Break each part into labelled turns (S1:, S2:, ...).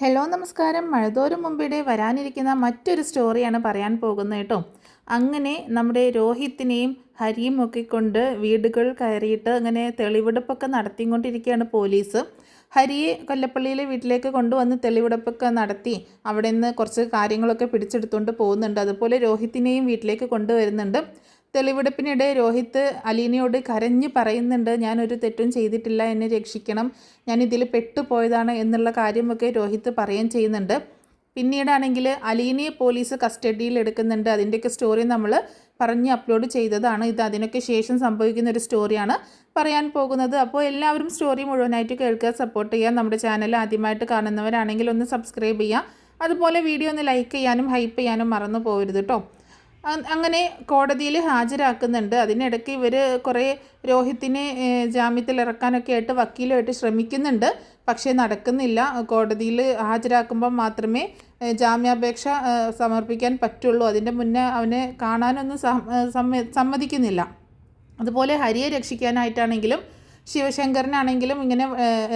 S1: Hello നമസ്കാരം. മഴതോരും മുമ്പിടെ വരാനിരിക്കുന്ന മറ്റൊരു സ്റ്റോറിയാണ് പറയാൻ പോകുന്നത് കേട്ടോ. അങ്ങനെ നമ്മുടെ രോഹിത്തിനെയും ഹരിയും ഒക്കെ കൊണ്ട് വീടുകൾ കയറിയിട്ട് അങ്ങനെ തെളിവെടുപ്പൊക്കെ നടത്തിക്കൊണ്ടിരിക്കുകയാണ് പോലീസ്. ഹരിയെ കൊല്ലപ്പള്ളിയിലെ വീട്ടിലേക്ക് കൊണ്ടുവന്ന് തെളിവെടുപ്പൊക്കെ നടത്തി അവിടെ നിന്ന് കുറച്ച് കാര്യങ്ങളൊക്കെ പിടിച്ചെടുത്തുകൊണ്ട് പോകുന്നുണ്ട്. അതുപോലെ രോഹിത്തിനെയും വീട്ടിലേക്ക് കൊണ്ടുവരുന്നുണ്ട്. തെളിവെടുപ്പിനിടെ രോഹിത്ത് അലീനയോട് കരഞ്ഞ് പറയുന്നുണ്ട്, ഞാനൊരു തെറ്റും ചെയ്തിട്ടില്ല, എന്നെ രക്ഷിക്കണം, ഞാനിതിൽ പെട്ടുപോയതാണ് എന്നുള്ള കാര്യമൊക്കെ രോഹിത്ത് പറയുകയും ചെയ്യുന്നുണ്ട്. പിന്നീടാണെങ്കിൽ അലീനയെ പോലീസ് കസ്റ്റഡിയിൽ എടുക്കുന്നുണ്ട്. അതിൻ്റെയൊക്കെ സ്റ്റോറി നമ്മൾ പറഞ്ഞ് അപ്ലോഡ് ചെയ്തതാണ്. ഇത് അതിനൊക്കെ ശേഷം സംഭവിക്കുന്ന ഒരു സ്റ്റോറിയാണ് പറയാൻ പോകുന്നത്. അപ്പോൾ എല്ലാവരും സ്റ്റോറി മുഴുവനായിട്ട് കേൾക്കുക, സപ്പോർട്ട് ചെയ്യുക. നമ്മുടെ ചാനൽ ആദ്യമായിട്ട് കാണുന്നവരാണെങ്കിൽ ഒന്ന് സബ്സ്ക്രൈബ് ചെയ്യുക. അതുപോലെ വീഡിയോ ഒന്ന് ലൈക്ക് ചെയ്യാനും ഹൈപ്പ് ചെയ്യാനും മറന്നു പോകരുത് കേട്ടോ. അങ്ങനെ കോടതിയിൽ ഹാജരാക്കുന്നുണ്ട്. അതിനിടയ്ക്ക് ഇവർ കുറേ രോഹിത്തിനെ ജാമ്യത്തിൽ ഇറക്കാനൊക്കെ ആയിട്ട് വക്കീലുമായിട്ട് ശ്രമിക്കുന്നുണ്ട്. പക്ഷേ നടക്കുന്നില്ല. കോടതിയിൽ ഹാജരാക്കുമ്പോൾ മാത്രമേ ജാമ്യാപേക്ഷ സമർപ്പിക്കാൻ പറ്റുള്ളൂ. അതിൻ്റെ മുന്നേ അവനെ കാണാനൊന്നും സമ്മതിക്കുന്നില്ല. അതുപോലെ ഹരിയെ രക്ഷിക്കാനായിട്ടാണെങ്കിലും ശിവശങ്കരനാണെങ്കിലും ഇങ്ങനെ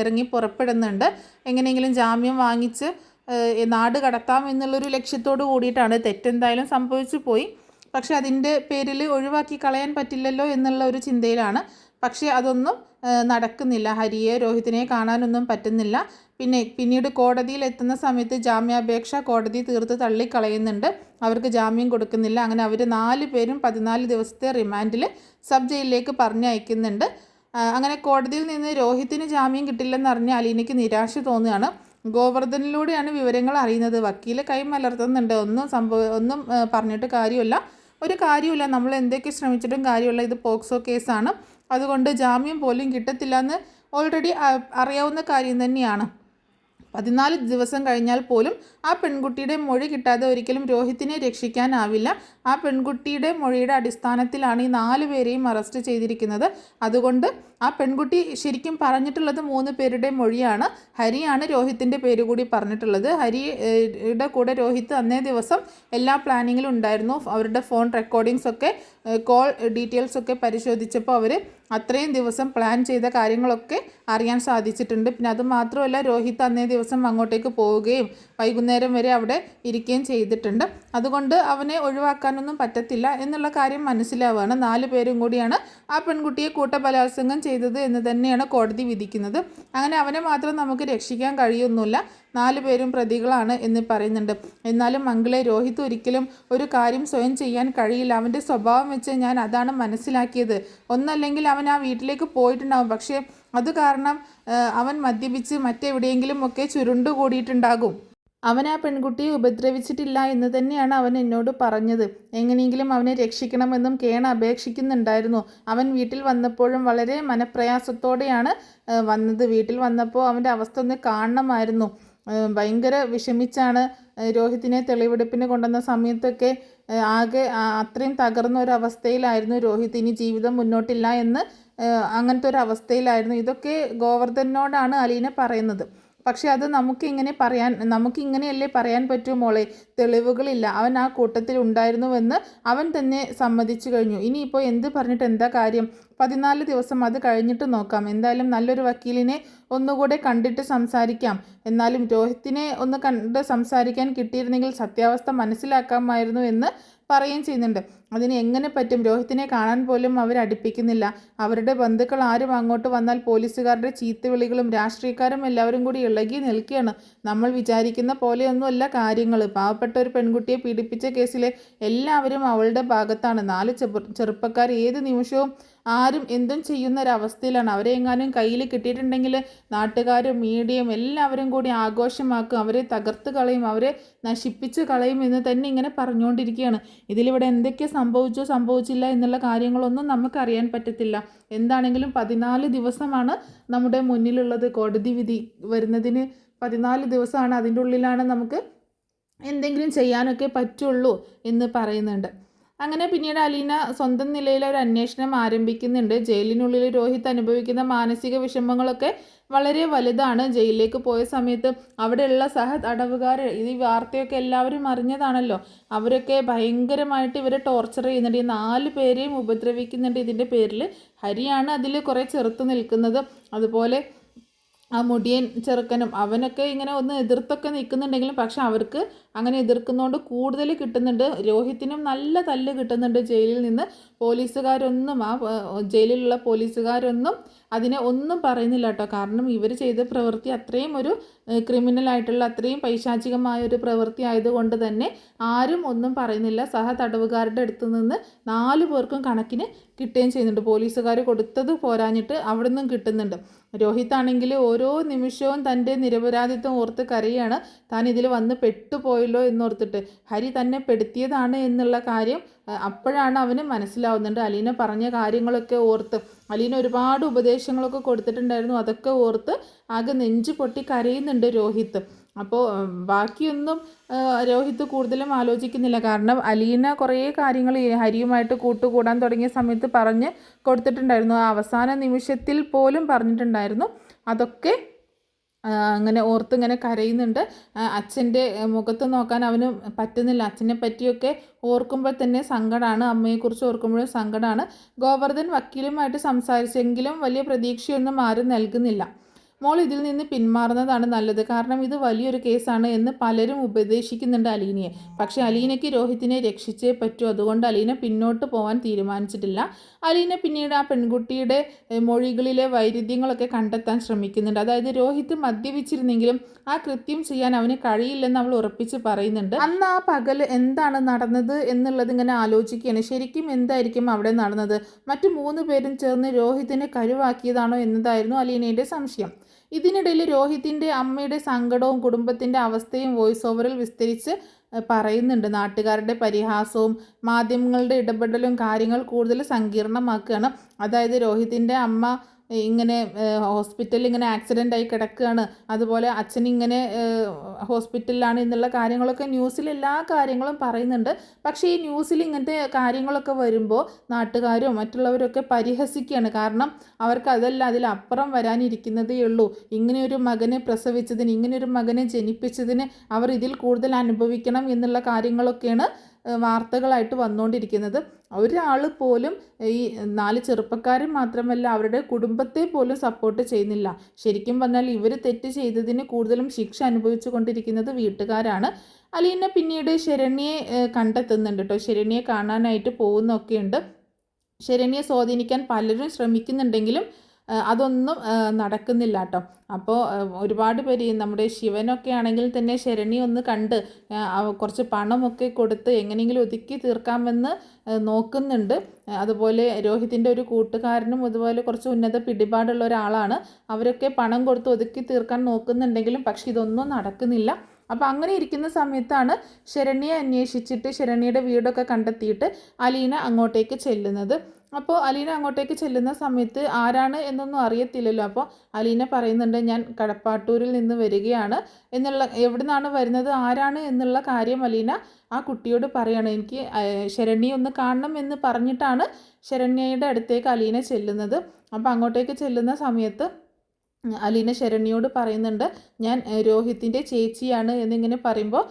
S1: ഇറങ്ങി പുറപ്പെടുന്നുണ്ട്. എങ്ങനെയെങ്കിലും ജാമ്യം വാങ്ങിച്ച് നാട് കടത്താം എന്നുള്ളൊരു ലക്ഷ്യത്തോട് കൂടിയിട്ടാണ്. തെറ്റെന്തായാലും സംഭവിച്ചു പോയി, പക്ഷേ അതിൻ്റെ പേരിൽ ഒഴിവാക്കി കളയാൻ പറ്റില്ലല്ലോ എന്നുള്ള ഒരു ചിന്തയിലാണ്. പക്ഷേ അതൊന്നും നടക്കുന്നില്ല. ഹരിയെ രോഹിത്തിനെ കാണാനൊന്നും പറ്റുന്നില്ല. പിന്നീട് കോടതിയിൽ എത്തുന്ന സമയത്ത് ജാമ്യാപേക്ഷ കോടതി തീർത്ത് തള്ളിക്കളയുന്നുണ്ട്. അവർക്ക് ജാമ്യം കൊടുക്കുന്നില്ല. അങ്ങനെ അവർ 4 പേരും 14 ദിവസത്തെ റിമാൻഡിൽ സബ് ജയിലിലേക്ക് പറഞ്ഞയക്കുന്നുണ്ട്. അങ്ങനെ കോടതിയിൽ നിന്ന് രോഹിത്തിന് ജാമ്യം കിട്ടില്ലെന്നറിഞ്ഞ് അലീനയ്ക്ക് നിരാശ തോന്നുകയാണ്. ഗോവർദ്ധനിലൂടെയാണ് വിവരങ്ങൾ അറിയുന്നത്. വക്കീൽ കൈമലർത്തുന്നുണ്ട്. ഒന്നും പറഞ്ഞിട്ട് കാര്യമില്ല, ഒരു കാര്യമില്ല, നമ്മൾ എന്തൊക്കെ ശ്രമിച്ചിട്ടും കാര്യമില്ല, ഇത് പോക്സോ കേസാണ്, അതുകൊണ്ട് ജാമ്യം പോലും കിട്ടത്തില്ല എന്ന് ഓൾറെഡി അറിയാവുന്ന കാര്യം തന്നെയാണ്. 14 ദിവസം കഴിഞ്ഞാൽ പോലും ആ പെൺകുട്ടിയുടെ മൊഴി കിട്ടാതെ ഒരിക്കലും രോഹിത്തിനെ രക്ഷിക്കാനാവില്ല. ആ പെൺകുട്ടിയുടെ മൊഴിയുടെ അടിസ്ഥാനത്തിലാണ് ഈ 4 പേരെയും അറസ്റ്റ് ചെയ്തിരിക്കുന്നത്. അതുകൊണ്ട് ആ പെൺകുട്ടി ശരിക്കും പറഞ്ഞിട്ടുള്ളത് 3 പേരുടെ മൊഴിയാണ്. ഹരിയാണ് രോഹിത്തിൻ്റെ പേര് കൂടി പറഞ്ഞിട്ടുള്ളത്. ഹരിയുടെ കൂടെ രോഹിത്ത് അന്നേ ദിവസം എല്ലാ പ്ലാനിങ്ങിലും ഉണ്ടായിരുന്നു. അവരുടെ ഫോൺ റെക്കോർഡിങ്സ് ഒക്കെ, കോൾ ഡീറ്റെയിൽസ് ഒക്കെ പരിശോധിച്ചപ്പോൾ അവർ അത്രയും ദിവസം പ്ലാൻ ചെയ്ത കാര്യങ്ങളൊക്കെ അറിയാൻ സാധിച്ചിട്ടുണ്ട്. പിന്നെ അതുമാത്രമല്ല, രോഹിത്ത് അന്നേ ദിവസം അങ്ങോട്ടേക്ക് പോവുകയും വൈകുന്നേരം വരെ അവിടെ ഇരിക്കുകയും ചെയ്തിട്ടുണ്ട്. അതുകൊണ്ട് അവനെ ഒഴിവാക്കാനൊന്നും പറ്റത്തില്ല എന്നുള്ള കാര്യം മനസ്സിലാവുകയാണ്. 4 പേരും കൂടിയാണ് ആ പെൺകുട്ടിയെ കൂട്ടബലാത്സംഗം ചെയ്തത് എന്ന് തന്നെയാണ് കോടതി വിധിക്കുന്നത്. അങ്ങനെ അവനെ മാത്രം നമുക്ക് രക്ഷിക്കാൻ കഴിയൊന്നുമില്ല, 4 പേരും പ്രതികളാണ് എന്ന് പറയുന്നുണ്ട്. എന്നാലും മംഗളെ, രോഹിത്ത് ഒരിക്കലും ഒരു കാര്യം സ്വയം ചെയ്യാൻ കഴിയില്ല. അവൻ്റെ സ്വഭാവം വെച്ച് ഞാൻ അതാണ് മനസ്സിലാക്കിയത്. ഒന്നല്ലെങ്കിൽ അവൻ ആ വീട്ടിലേക്ക് പോയിട്ടുണ്ടാകും, പക്ഷേ അത് കാരണം അവൻ മദ്യപിച്ച് മറ്റെവിടെയെങ്കിലും ഒക്കെ ചുരുണ്ടുകൂടിയിട്ടുണ്ടാകും. അവൻ ആ പെൺകുട്ടിയെ ഉപദ്രവിച്ചിട്ടില്ല എന്ന് തന്നെയാണ് അവൻ എന്നോട് പറഞ്ഞത്. എങ്ങനെയെങ്കിലും അവനെ രക്ഷിക്കണമെന്നും കേണ അപേക്ഷിക്കുന്നുണ്ടായിരുന്നു. അവൻ വീട്ടിൽ വന്നപ്പോഴും വളരെ മനപ്രയാസത്തോടെയാണ് വന്നത്. വീട്ടിൽ വന്നപ്പോൾ അവൻ്റെ അവസ്ഥ ഒന്ന് കാണണമായിരുന്നു. ഭയങ്കര വിഷമിച്ചാണ് രോഹിത്തിനെ തെളിവെടുപ്പിന് കൊണ്ടുവന്ന സമയത്തൊക്കെ ആകെ അത്രയും തകർന്ന ഒരു അവസ്ഥയിലായിരുന്നു രോഹിത്. ഇനി ജീവിതം മുന്നോട്ടില്ല എന്ന് അങ്ങനത്തെ ഒരു അവസ്ഥയിലായിരുന്നു. ഇതൊക്കെ ഗോവർദ്ധനോടാണ് അലീന പറയുന്നത്. പക്ഷെ അത് നമുക്കിങ്ങനെയല്ലേ പറയാൻ പറ്റൂ മോളെ, തെളിവുകളില്ല. അവൻ ആ കൂട്ടത്തിൽ ഉണ്ടായിരുന്നുവെന്ന് അവൻ തന്നെ സമ്മതിച്ചു കഴിഞ്ഞു. ഇനിയിപ്പോൾ എന്ത് പറഞ്ഞിട്ട് എന്താ കാര്യം? 14 ദിവസം അത് കഴിഞ്ഞിട്ട് നോക്കാം. എന്തായാലും നല്ലൊരു വക്കീലിനെ ഒന്നുകൂടെ കണ്ടിട്ട് സംസാരിക്കാം. എന്നാലും രോഹിത്തിനെ ഒന്ന് കണ്ട് സംസാരിക്കാൻ കിട്ടിയിരുന്നെങ്കിൽ സത്യാവസ്ഥ മനസ്സിലാക്കാമായിരുന്നു എന്ന് പറയുകയും ചെയ്യുന്നുണ്ട്. അതിന് എങ്ങനെ പറ്റും? രോഹിത്തിനെ കാണാൻ പോലും അവരടുപ്പിക്കുന്നില്ല. അവരുടെ ബന്ധുക്കൾ ആരും അങ്ങോട്ട് വന്നാൽ പോലീസുകാരുടെ ചീത്തവിളികളും രാഷ്ട്രീയക്കാരും എല്ലാവരും കൂടി ഇളകി നിൽക്കുകയാണ്. നമ്മൾ വിചാരിക്കുന്ന പോലെയൊന്നുമല്ല കാര്യങ്ങൾ. പാവപ്പെട്ട ഒരു പെൺകുട്ടിയെ പീഡിപ്പിച്ച കേസിലെ എല്ലാവരും അവളുടെ ഭാഗത്താണ്. 4 ചെറുപ്പക്കാർ ഏത് നിമിഷവും ആരും എന്തും ചെയ്യുന്ന ഒരവസ്ഥയിലാണ്. അവരെ എങ്ങാനും കയ്യിൽ കിട്ടിയിട്ടുണ്ടെങ്കിൽ നാട്ടുകാരും മീഡിയയും എല്ലാവരും കൂടി ആഘോഷമാക്കും, അവരെ തകർത്ത് കളയും, അവരെ നശിപ്പിച്ച് കളയും എന്ന് തന്നെ ഇങ്ങനെ പറഞ്ഞുകൊണ്ടിരിക്കുകയാണ്. ഇതിലിവിടെ എന്തൊക്കെ സംഭവിച്ചില്ല എന്നുള്ള കാര്യങ്ങളൊന്നും നമുക്കറിയാൻ പറ്റത്തില്ല. എന്താണെങ്കിലും 14 ദിവസമാണ് നമ്മുടെ മുന്നിലുള്ളത്. കോടതി വിധി വരുന്നതിന് 14 ദിവസമാണ്. അതിൻ്റെ ഉള്ളിലാണ് നമുക്ക് എന്തെങ്കിലും ചെയ്യാനൊക്കെ പറ്റുള്ളൂ എന്ന് പറയുന്നുണ്ട്. അങ്ങനെ പിന്നീട് അലീന സ്വന്തം നിലയിൽ ഒരു അന്വേഷണം ആരംഭിക്കുന്നുണ്ട്. ജയിലിനുള്ളിൽ രോഹിത് അനുഭവിക്കുന്ന മാനസിക വിഷമങ്ങളൊക്കെ വളരെ വലുതാണ്. ജയിലിലേക്ക് പോയ സമയത്ത് അവിടെയുള്ള തടവുകാർ, ഈ വാർത്തയൊക്കെ എല്ലാവരും അറിഞ്ഞതാണല്ലോ, അവരൊക്കെ ഭയങ്കരമായിട്ട് ഇവരെ ടോർച്ചർ ചെയ്യുന്നുണ്ട്. ഈ 4 പേരെയും ഉപദ്രവിക്കുന്നുണ്ട്. ഇതിൻ്റെ പേരിൽ ഹരിയാണ് അതിൽ കുറേ ചെറുത്ത് നിൽക്കുന്നത്. അതുപോലെ ആ മുടിയൻ ചെറുക്കനും അവനൊക്കെ ഇങ്ങനെ ഒന്ന് എതിർത്തൊക്കെ നിൽക്കുന്നുണ്ടെങ്കിലും പക്ഷെ അവർക്ക് അങ്ങനെ എതിർക്കുന്നതുകൊണ്ട് കൂടുതൽ കിട്ടുന്നുണ്ട്. രോഹിത്തിനും നല്ല തല്ല് കിട്ടുന്നുണ്ട് ജയിലിൽ നിന്ന്. പോലീസുകാരൊന്നും ജയിലിലുള്ള പോലീസുകാരൊന്നും അതിനെ ഒന്നും പറയുന്നില്ല കേട്ടോ. കാരണം ഇവർ ചെയ്ത പ്രവൃത്തി അത്രയും ഒരു ക്രിമിനലായിട്ടുള്ള അത്രയും പൈശാചികമായ ഒരു പ്രവൃത്തി ആയതുകൊണ്ട് തന്നെ ആരും ഒന്നും പറയുന്നില്ല. സഹ തടവുകാരുടെ അടുത്ത് നിന്ന് 4 പേർക്കും കണക്കിന് കിട്ടുകയും ചെയ്യുന്നുണ്ട്. പോലീസുകാർ കൊടുത്തത് പോരാഞ്ഞിട്ട് അവിടെ നിന്നും കിട്ടുന്നുണ്ട്. രോഹിത്താണെങ്കിൽ ഓരോ നിമിഷവും തൻ്റെ നിരപരാധിത്വം ഓർത്ത് കരയാണ്. താൻ ഇതിൽ വന്ന് പെട്ടുപോയല്ലോ എന്നോർത്തിട്ട്. ഹരി തന്നെ പെടുത്തിയതാണ് എന്നുള്ള കാര്യം അപ്പോഴാണ് അവന് മനസ്സിലാവുന്നുണ്ട്. അലീന പറഞ്ഞ കാര്യങ്ങളൊക്കെ ഓർത്ത്, അലീന ഒരുപാട് ഉപദേശങ്ങളൊക്കെ കൊടുത്തിട്ടുണ്ടായിരുന്നു. അതൊക്കെ ഓർത്ത് ആകെ നെഞ്ചു പൊട്ടി കരയുന്നുണ്ട് രോഹിത്ത്. അപ്പോൾ ബാക്കിയൊന്നും രോഹിത്ത് കൂടുതലും ആലോചിക്കുന്നില്ല. കാരണം അലീന കുറേ കാര്യങ്ങൾ ഹരിയുമായിട്ട് കൂട്ടുകൂടാൻ തുടങ്ങിയ സമയത്ത് പറഞ്ഞ് കൊടുത്തിട്ടുണ്ടായിരുന്നു. ആ അവസാന നിമിഷത്തിൽ പോലും പറഞ്ഞിട്ടുണ്ടായിരുന്നു. അതൊക്കെ അങ്ങനെ ഓർത്ത് ഇങ്ങനെ കരയുന്നുണ്ട്. അച്ഛൻ്റെ മുഖത്ത് നോക്കാൻ അവന് പറ്റുന്നില്ല. അച്ഛനെ പറ്റിയൊക്കെ ഓർക്കുമ്പോൾ തന്നെ സങ്കടമാണ്. അമ്മയെക്കുറിച്ച് ഓർക്കുമ്പോഴും സങ്കടമാണ്. ഗോവർദ്ധൻ വക്കീലുമായിട്ട് സംസാരിച്ചെങ്കിലും വലിയ പ്രതീക്ഷയൊന്നും ആരും നൽകുന്നില്ല. മോൾ ഇതിൽ നിന്ന് പിന്മാറുന്നതാണ് നല്ലത്, കാരണം ഇത് വലിയൊരു കേസാണ് എന്ന് പലരും ഉപദേശിക്കുന്നുണ്ട് അലീനയെ. പക്ഷേ അലീനയ്ക്ക് രോഹിത്തിനെ രക്ഷിച്ചേ പറ്റൂ. അതുകൊണ്ട് അലീന പിന്നോട്ട് പോകാൻ തീരുമാനിച്ചിട്ടില്ല. അലീന പിന്നീട് ആ പെൺകുട്ടിയുടെ മൊഴികളിലെ വൈരുദ്ധ്യങ്ങളൊക്കെ കണ്ടെത്താൻ ശ്രമിക്കുന്നുണ്ട്. അതായത് രോഹിത്ത് മദ്യപിച്ചിരുന്നെങ്കിലും ആ കൃത്യം ചെയ്യാൻ അവന് കഴിയില്ലെന്ന് അവൾ ഉറപ്പിച്ച് പറയുന്നുണ്ട്. അന്ന് ആ പകൽ എന്താണ് നടന്നത് എന്നുള്ളത് ഇങ്ങനെ ആലോചിക്കുകയാണ്. ശരിക്കും എന്തായിരിക്കും അവിടെ നടന്നത്? മറ്റു 3 പേരും ചേർന്ന് രോഹിത്തിനെ കരുവാക്കിയതാണോ എന്നതായിരുന്നു അലീനയുടെ സംശയം. ഇതിനിടയിൽ രോഹിത്തിൻ്റെ അമ്മയുടെ സങ്കടവും കുടുംബത്തിൻ്റെ അവസ്ഥയും വോയിസ് ഓവറിൽ വിസ്തരിച്ച് പറയുന്നുണ്ട്. നാട്ടുകാരുടെ പരിഹാസവും മാധ്യമങ്ങളുടെ ഇടപെടലും കാര്യങ്ങൾ കൂടുതൽ സങ്കീർണമാക്കുകയാണ്. അതായത് രോഹിത്തിൻ്റെ അമ്മ ഇങ്ങനെ ഹോസ്പിറ്റലിൽ ഇങ്ങനെ ആക്സിഡൻ്റ് ആയി കിടക്കുകയാണ്, അതുപോലെ അച്ഛനിങ്ങനെ ഹോസ്പിറ്റലിലാണ് എന്നുള്ള കാര്യങ്ങളൊക്കെ ന്യൂസിൽ എല്ലാ കാര്യങ്ങളും പറയുന്നുണ്ട്. പക്ഷേ ഈ ന്യൂസിൽ ഇങ്ങനത്തെ കാര്യങ്ങളൊക്കെ വരുമ്പോൾ നാട്ടുകാരും മറ്റുള്ളവരൊക്കെ പരിഹസിക്കുകയാണ്. കാരണം അവർക്ക് അതല്ല, അതിലപ്പുറം വരാനിരിക്കുന്നതേ ഉള്ളൂ. ഇങ്ങനെയൊരു മകനെ പ്രസവിച്ചതിന്, ഇങ്ങനെയൊരു മകനെ ജനിപ്പിച്ചതിന് അവർ ഇതിൽ കൂടുതൽ അനുഭവിക്കണം എന്നുള്ള കാര്യങ്ങളൊക്കെയാണ് വാർത്തകളായിട്ട് വന്നുകൊണ്ടിരിക്കുന്നത്. ഒരാൾ പോലും ഈ 4 ചെറുപ്പക്കാരും മാത്രമല്ല അവരുടെ കുടുംബത്തെ പോലും സപ്പോർട്ട് ചെയ്യുന്നില്ല. ശരിക്കും പറഞ്ഞാൽ ഇവർ തെറ്റ് ചെയ്തതിന് കൂടുതലും ശിക്ഷ അനുഭവിച്ചു കൊണ്ടിരിക്കുന്നത് വീട്ടുകാരാണ്. അലീന പിന്നീട് ശരണ്യെ കണ്ടെത്തുന്നുണ്ട് കേട്ടോ. ശരണ്യെ കാണാനായിട്ട് പോകുന്നൊക്കെയുണ്ട്. ശരണ്യെ സ്വാധീനിക്കാൻ പലരും ശ്രമിക്കുന്നുണ്ടെങ്കിലും അതൊന്നും നടക്കുന്നില്ല കേട്ടോ. അപ്പോൾ ഒരുപാട് പേര്, നമ്മുടെ ശിവനൊക്കെ ആണെങ്കിൽ തന്നെ ശരണ്യെ ഒന്ന് കണ്ട് കുറച്ച് പണമൊക്കെ കൊടുത്ത് എങ്ങനെയെങ്കിലും ഒതുക്കി തീർക്കാമെന്ന് നോക്കുന്നുണ്ട്. അതുപോലെ രോഹിത്തിൻ്റെ ഒരു കൂട്ടുകാരനും അതുപോലെ കുറച്ച് ഉന്നത പിടിപാടുള്ള ഒരാളാണ്. അവരൊക്കെ പണം കൊടുത്ത് ഒതുക്കി തീർക്കാൻ നോക്കുന്നുണ്ടെങ്കിലും പക്ഷെ ഇതൊന്നും നടക്കുന്നില്ല. അപ്പോൾ അങ്ങനെ ഇരിക്കുന്ന സമയത്താണ് ശരണ്യെ അന്വേഷിച്ചിട്ട് ശരണ്യയുടെ വീടൊക്കെ കണ്ടെത്തിയിട്ട് അലീന അങ്ങോട്ടേക്ക് ചെല്ലുന്നത്. അപ്പോൾ അലീന അങ്ങോട്ടേക്ക് ചെല്ലുന്ന സമയത്ത് ആരാണ് എന്നൊന്നും അറിയത്തില്ലല്ലോ. അപ്പോൾ അലീന പറയുന്നുണ്ട്, ഞാൻ കടപ്പാട്ടൂരിൽ നിന്ന് വരികയാണ് എന്നുള്ള, എവിടെ നിന്നാണ് വരുന്നത്, ആരാണ് എന്നുള്ള കാര്യം അലീന ആ കുട്ടിയോട് പറയാണ്. എനിക്ക് ശരണ്യെ ഒന്ന് കാണണം എന്ന് പറഞ്ഞിട്ടാണ് ശരണ്യയുടെ അടുത്തേക്ക് അലീന ചെല്ലുന്നത്. അപ്പോൾ അങ്ങോട്ടേക്ക് ചെല്ലുന്ന സമയത്ത് അലീന ശരണ്യയോട് പറയുന്നുണ്ട്, ഞാൻ രോഹിത്തിൻ്റെ ചേച്ചിയാണ് എന്നിങ്ങനെ പറയുമ്പോൾ